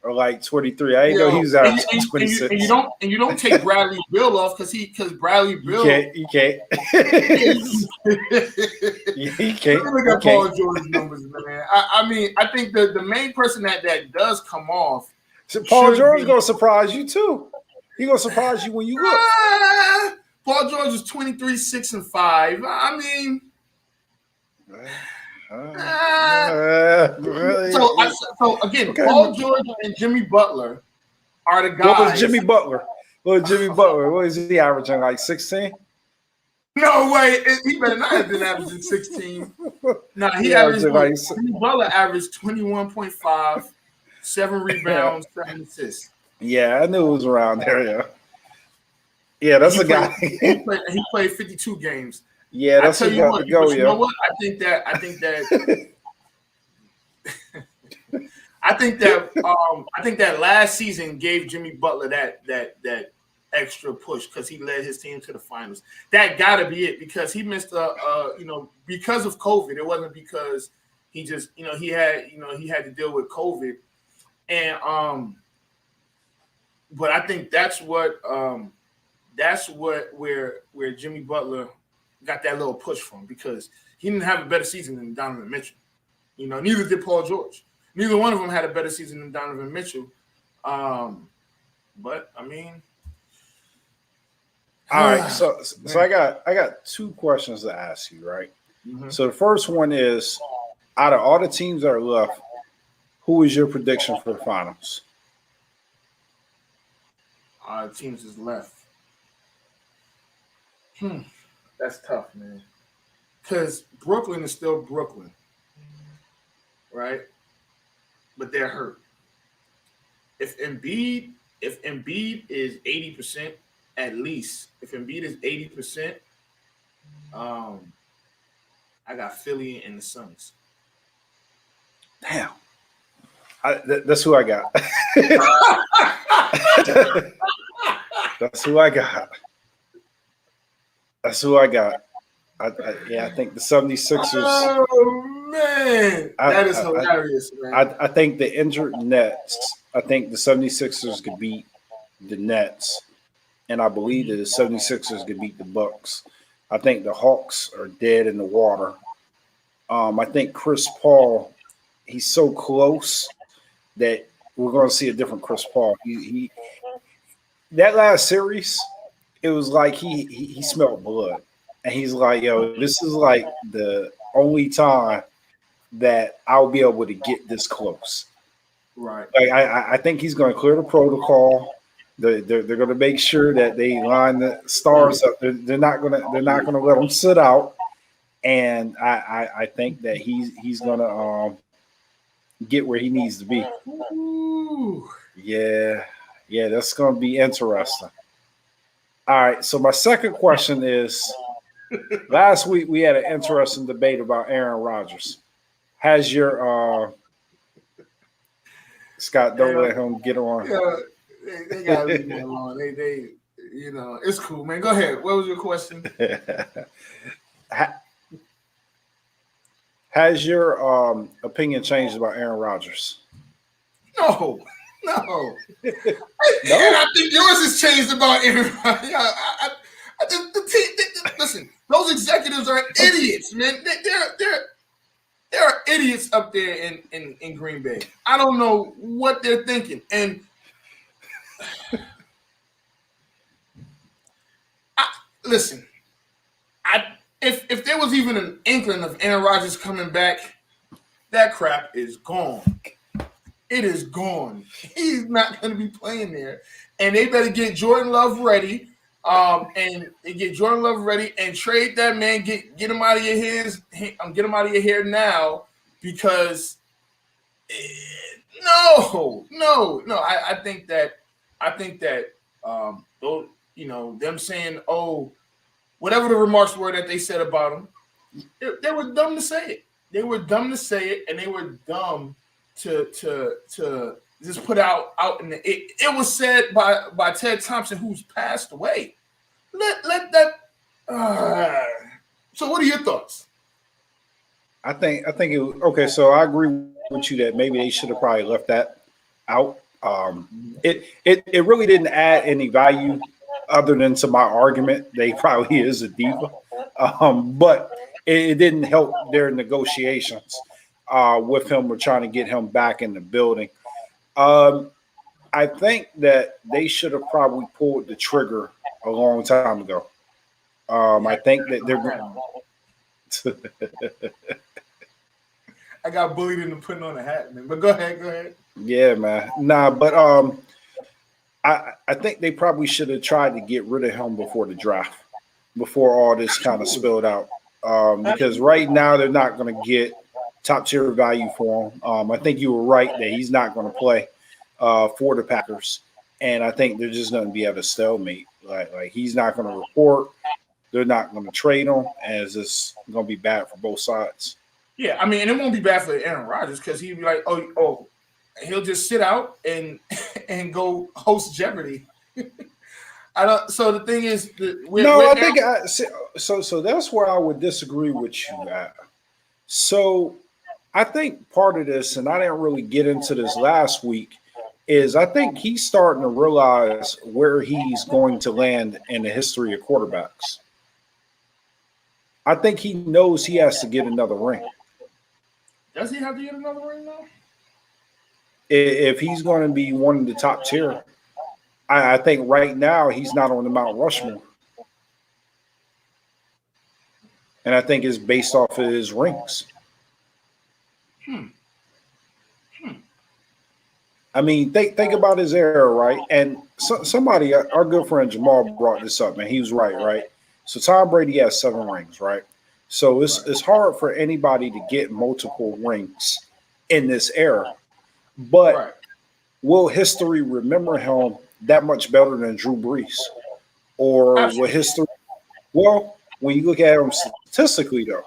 Or like 23. I didn't know he was averaging 26. And you don't take Bradley Beal off because Bradley Beal. You can't. You can't. Look at Paul George's numbers, man. I mean, I think the main person that does come off. So Paul George is gonna surprise you too. He's gonna surprise you when you look. Paul George is 23, 6 and 5. I mean. So again, okay. Paul George and Jimmy Butler are the guys. What was Jimmy Butler? What is he averaging? Like 16? No way. He better not have been averaging 16. No, he averaged Jimmy Butler averaged 21.5, 7 rebounds, 7 assists. Yeah, I knew it was around there. Yeah, that's a guy. He played 52 games. Yeah, that's a guy to go. You know what? I think that I think that last season gave Jimmy Butler that extra push because he led his team to the finals. That got to be it because he missed because of COVID. It wasn't because he just he had to deal with COVID, and but I think that's where Jimmy Butler got that little push from because he didn't have a better season than Donovan Mitchell. Neither did Paul George. Neither one of them had a better season than Donovan Mitchell. But I mean, all right. So I got 2 questions to ask you, right? Mm-hmm. So the first one is, out of all the teams that are left, who is your prediction for the finals? Teams is left. That's tough, man. Because Brooklyn is still Brooklyn, right? But they're hurt. If Embiid is 80% at least, if Embiid is 80%, I got Philly and the Suns. Damn. That's who I got. That's who I got. I think the 76ers. Oh, man. That is hilarious, man. I think the injured Nets, I think the 76ers could beat the Nets. and I believe that the 76ers could beat the Bucks. I think the Hawks are dead in the water. I think Chris Paul, he's so close that we're going to see a different Chris Paul. He that last series, it was like he smelled blood, and he's like, "Yo, this is like the only time that I'll be able to get this close." Right. Like I think he's going to clear the protocol. They're going to make sure that they line the stars up. They're not going to let them sit out. And I think that he's going to get where he needs to be. Ooh. Yeah, that's going to be interesting. All right, so my second question is: last week we had an interesting debate about Aaron Rodgers. Has your Scott? Don't let him get on. They gotta leave me alone. They, it's cool, man. Go ahead. What was your question? Has your opinion changed about Aaron Rodgers? No. And I think yours has changed about Aaron Rodgers. The team. Listen, those executives are idiots, man. There are idiots up there in Green Bay. I don't know what they're thinking. And listen, if there was even an inkling of Aaron Rodgers coming back, that crap is gone. It is gone. He's not going to be playing there. And they better get Jordan Love ready. And get Jordan Love ready and trade that man. Get him out of your hair. Get him out of your hair now, because no. I think that them saying, oh, whatever the remarks were that they said about him, they were dumb to say it. They were dumb to say it, and they were dumb to just put out in the. It was said by Ted Thompson, who's passed away. Let that. So, what are your thoughts? I think it was, okay. So I agree with you that maybe they should have probably left that out. It really didn't add any value other than to my argument. They probably is a diva, but it didn't help their negotiations with him. We're trying to get him back in the building. I think that they should have probably pulled the trigger a long time ago. I think that they're. I got bullied into putting on a hat, man. But go ahead. Yeah, man. Nah, but I think they probably should have tried to get rid of him before the draft, before all this kind of spilled out. Because right now they're not going to get top tier value for him. I think you were right that he's not going to play for the Packers, and I think they're just going to be at a stalemate. Like he's not going to report. They're not going to trade him, and it's just going to be bad for both sides. Yeah, I mean, and it won't be bad for Aaron Rodgers because he'd be like, oh, he'll just sit out and go host Jeopardy. I don't. So the thing is, so that's where I would disagree with you at. So I think part of this, and I didn't really get into this last week, is I think he's starting to realize where he's going to land in the history of quarterbacks. I think he knows he has to get another ring. Does he have to get another ring now? If he's going to be one of the top tier, I think right now he's not on the Mount Rushmore. And I think it's based off of his rings. I mean, think about his era, right? And somebody, our good friend Jamal brought this up, and he was right? So Tom Brady has 7 rings, right? So it's hard for anybody to get multiple rings in this era. But will history remember him that much better than Drew Brees? Or will history – well, when you look at him statistically, though,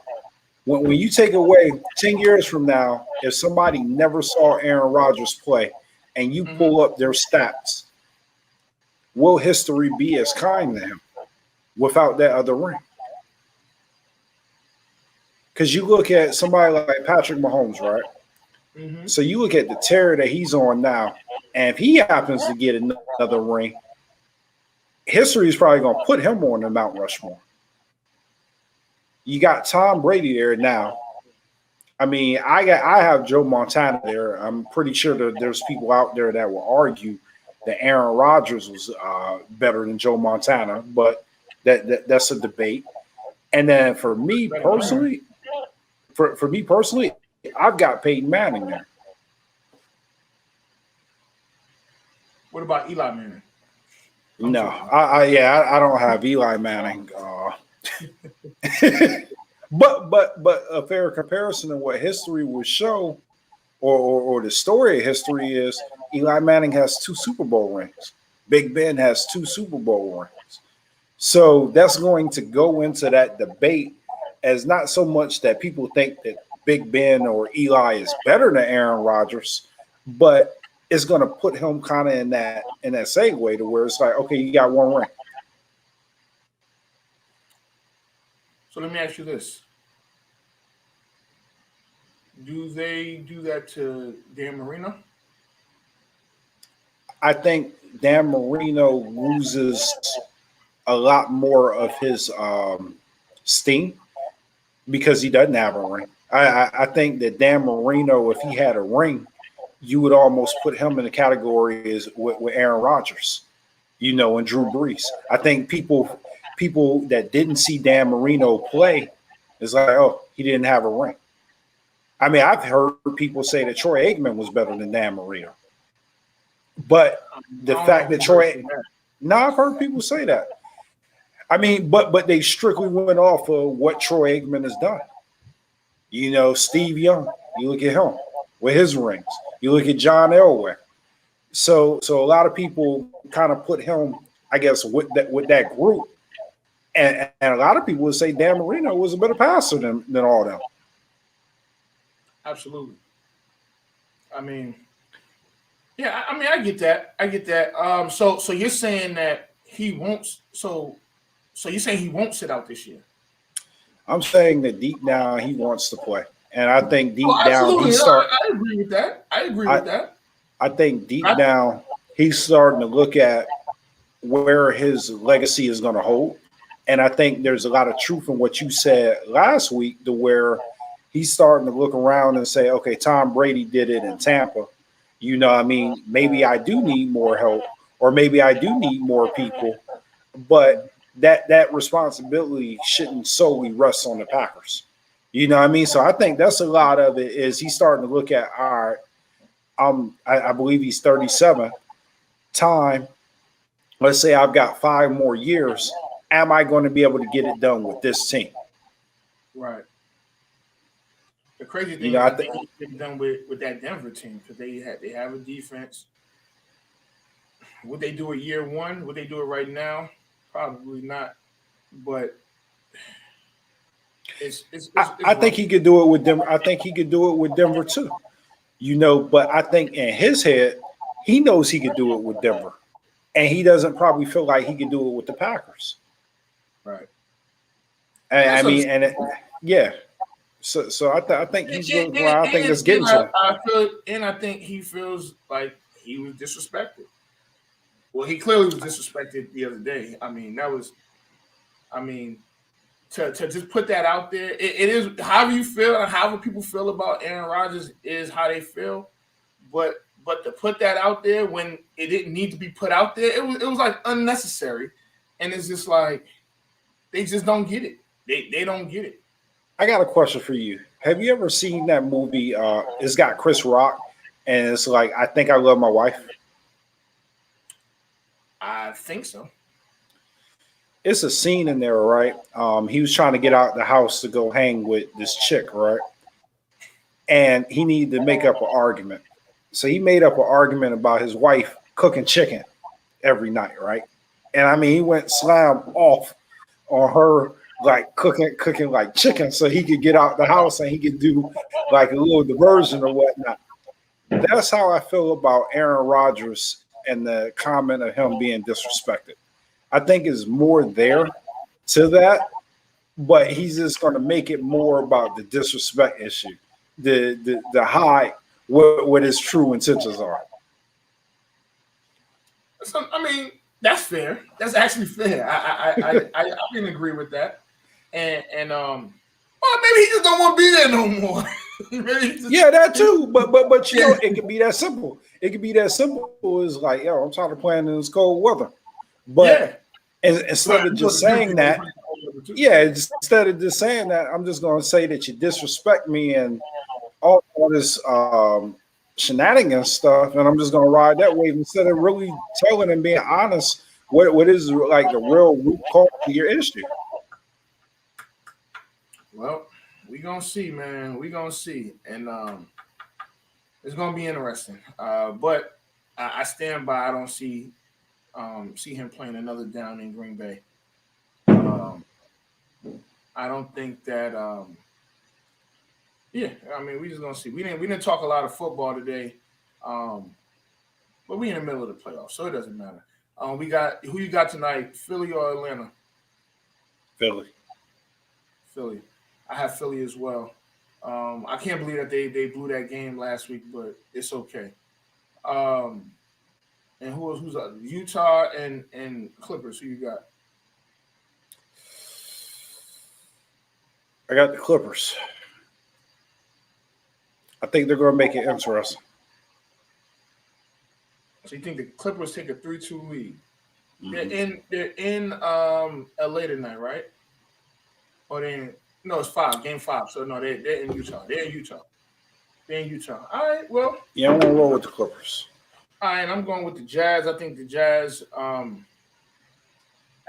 when you take away 10 years from now, if somebody never saw Aaron Rodgers play and you pull up their stats, will history be as kind to him without that other ring? Because you look at somebody like Patrick Mahomes, right? Mm-hmm. So you look at the tear that he's on now, and if he happens to get another ring, history is probably going to put him on the Mount Rushmore. You got Tom Brady there now. I mean, I have Joe Montana there. I'm pretty sure that there's people out there that will argue that Aaron Rodgers was better than Joe Montana, but that's a debate. And then for me personally, I've got Peyton Manning there. What about Eli Manning? No, I don't have Eli Manning. But a fair comparison of what history would show, or the story of history is Eli Manning has 2 Super Bowl rings. Big Ben has 2 Super Bowl rings. So that's going to go into that debate as not so much that people think that Big Ben or Eli is better than Aaron Rodgers, but it's going to put him kind of in that segue to where it's like, okay, you got 1 ring. So let me ask you this. Do they do that to Dan Marino? I think Dan Marino loses a lot more of his steam because he doesn't have a ring. I think that Dan Marino, if he had a ring, you would almost put him in the category as with Aaron Rodgers, and Drew Brees. I think people that didn't see Dan Marino play is like, oh, he didn't have a ring. I mean, I've heard people say that Troy Aikman was better than Dan Marino. But the fact that I've heard people say that. I mean, but they strictly went off of what Troy Aikman has done. Steve Young, you look at him with his rings. You look at John Elway. So a lot of people kind of put him, I guess, with that group. And a lot of people would say Dan Marino was a better passer than all them. Absolutely. I mean, yeah, I get that. So you're saying that he won't. So you're saying he won't sit out this year? I'm saying that deep down he wants to play, and I think deep down I agree with that. I think deep down he's starting to look at where his legacy is going to hold, and I think there's a lot of truth in what you said last week, to where he's starting to look around and say, okay, Tom Brady did it in Tampa. Maybe I do need more help, or maybe I do need more people, but that responsibility shouldn't solely rest on the Packers. So I think that's a lot of it, is he's starting to look at, all right, I believe he's 37. Time, let's say I've got 5 more years. Am I going to be able to get it done with this team? Right. The crazy thing, I think he get it done with that Denver team, because they have a defense. Would they do it year 1? Would they do it right now? Probably not. But I think he could do it with Denver. I think he could do it with Denver too. But I think in his head, he knows he could do it with Denver, and he doesn't probably feel like he could do it with the Packers. Right. So I think he's looking around. I think that's getting to him. I think he feels like he was disrespected. Well, he clearly was disrespected the other day. To just put that out there, it is however you feel and however people feel about Aaron Rodgers is how they feel. But to put that out there when it didn't need to be put out there, it was like unnecessary. And it's just like they just don't get it. They don't get it. I got a question for you. Have you ever seen that movie? It's got Chris Rock, and it's like, I Think I Love My Wife. I think so. It's a scene in there, right? He was trying to get out the house to go hang with this chick, right? And he needed to make up an argument. So he made up an argument about his wife cooking chicken every night, right? And he went slam off on her, like cooking like chicken, so he could get out the house and he could do like a little diversion or whatnot. That's how I feel about Aaron Rodgers and the comment of him being disrespected. I think is more there to that, but he's just going to make it more about the disrespect issue, the hide what his true intentions are. So, That's fair. That's actually fair. I can agree with that. And well, maybe he just don't want to be there no more. Yeah, that too. But you know, it could be that simple. It could be that simple. It's like, yo, I'm tired of playing in this cold weather. But instead of just saying that, instead of just saying that, I'm just going to say that you disrespect me and all this shenanigans stuff, and I'm just going to ride that wave instead of really telling and being honest what is like the real root cause of your issue. Well, we gonna see, man. We gonna see, and it's gonna be interesting. But I stand by. I don't see him playing another down in Green Bay. I don't think that. Yeah, I mean, we just gonna see. We didn't talk a lot of football today, but we in the middle of the playoffs, so it doesn't matter. We got who you got tonight, Philly or Atlanta? Philly. I have Philly as well. I can't believe that they blew that game last week, but it's okay. And who's up? Utah and Clippers. Who you got? I got the Clippers. I think they're going to make it interesting. So you think the Clippers take a 3-2 lead? Mm-hmm. They're in LA tonight, right? Or no, it's 5, game 5. So no, they're in Utah. They're in Utah. All right, well. Yeah, I'm going to roll with the Clippers. All right, I'm going with the Jazz. I think the Jazz.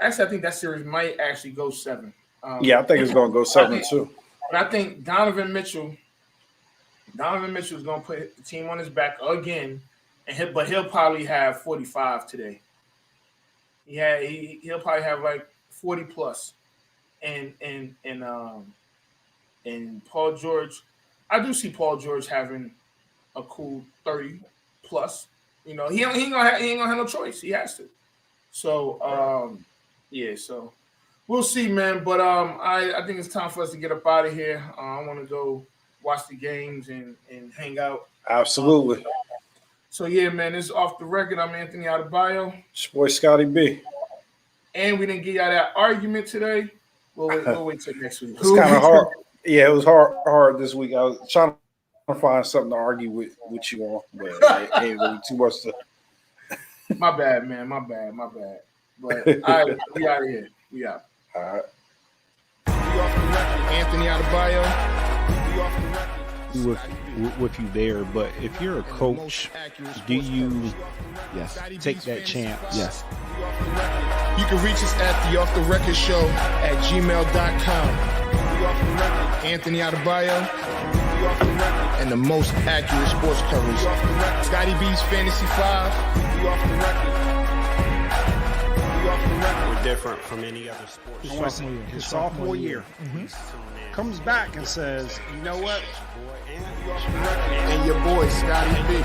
Actually, I think that series might actually go 7. Yeah, I think it's going to go 7 too. But I think Donovan Mitchell is going to put the team on his back again, but he'll probably have 45 today. He'll probably have like 40 plus, and Paul George. I do see Paul George having a cool 30 plus. You know, he ain't gonna have no choice. He has to. So so we'll see, man. But I think it's time for us to get up out of here. I want to go watch the games and hang out. Absolutely. So yeah, man, this is Off the Record. I'm Anthony Adebayo. It's your boy Scotty B. And we didn't get out that argument today. We'll wait till next week. It's kind of hard. Yeah, it was hard this week. I was trying to find something to argue with you on, but it ain't really too much to. My bad, man. My bad. But all right, we out of here. We out. All right. Anthony Adebayo. With you there, but if you're a coach, do you take that chance? Yes. You can reach us at the Off the Record Show at gmail.com. Anthony Adebayo and the most accurate sports coverage. Scotty B's Fantasy 5. We're different from any other sports. His sophomore year. Comes back and says, you know what? And your boy, Scotty B.